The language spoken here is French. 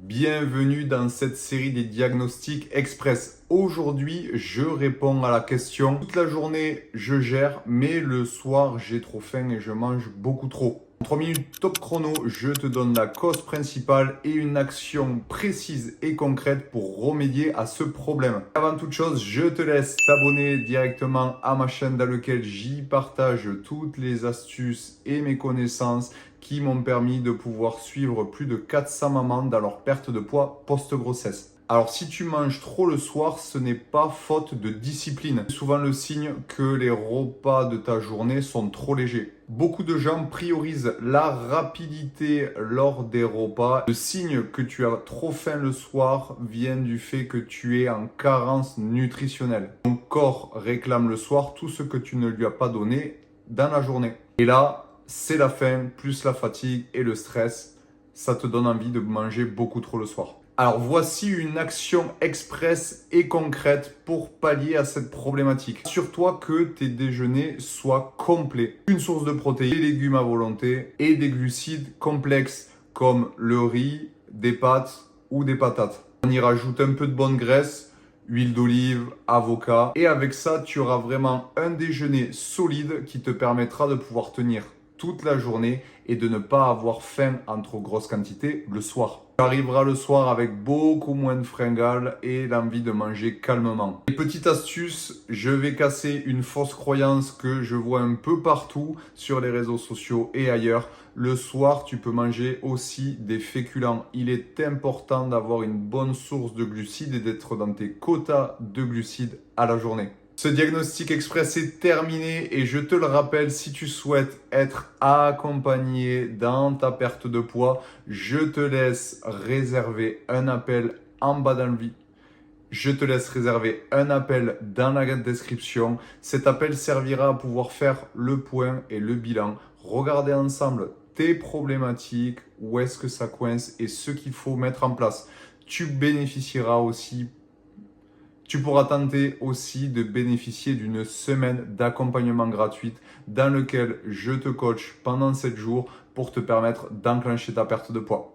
Bienvenue dans cette série des diagnostics express. Aujourd'hui, je réponds à la question. Toute la journée, je gère, mais le soir, j'ai trop faim et je mange beaucoup trop. En 3 minutes top chrono, je te donne la cause principale et une action précise et concrète pour remédier à ce problème. Avant toute chose, je te laisse t'abonner directement à ma chaîne dans laquelle j'y partage toutes les astuces et mes connaissances qui m'ont permis de pouvoir suivre plus de 400 mamans dans leur perte de poids post-grossesse. Alors si tu manges trop le soir, ce n'est pas faute de discipline. C'est souvent le signe que les repas de ta journée sont trop légers. Beaucoup de gens priorisent la rapidité lors des repas. Le signe que tu as trop faim le soir vient du fait que tu es en carence nutritionnelle. Ton corps réclame le soir tout ce que tu ne lui as pas donné dans la journée. Et là, c'est la faim, plus la fatigue et le stress. Ça te donne envie de manger beaucoup trop le soir. Alors voici une action express et concrète pour pallier à cette problématique. Assure-toi que tes déjeuners soient complets. Une source de protéines, des légumes à volonté et des glucides complexes comme le riz, des pâtes ou des patates. On y rajoute un peu de bonne graisse, huile d'olive, avocat. Et avec ça, tu auras vraiment un déjeuner solide qui te permettra de pouvoir tenir toute la journée et de ne pas avoir faim en trop grosse quantité le soir. Tu arriveras le soir avec beaucoup moins de fringales et l'envie de manger calmement. Et petite astuce, je vais casser une fausse croyance que je vois un peu partout sur les réseaux sociaux et ailleurs. Le soir, tu peux manger aussi des féculents. Il est important d'avoir une bonne source de glucides et d'être dans tes quotas de glucides à la journée. Ce diagnostic express est terminé et je te le rappelle, si tu souhaites être accompagné dans ta perte de poids, je te laisse réserver un appel en bas dans le vidéo. Je te laisse réserver un appel dans la description. Cet appel servira à pouvoir faire le point et le bilan. Regarder ensemble tes problématiques, où est-ce que ça coince et ce qu'il faut mettre en place. Tu pourras tenter aussi de bénéficier d'une semaine d'accompagnement gratuite dans lequel je te coach pendant 7 jours pour te permettre d'enclencher ta perte de poids.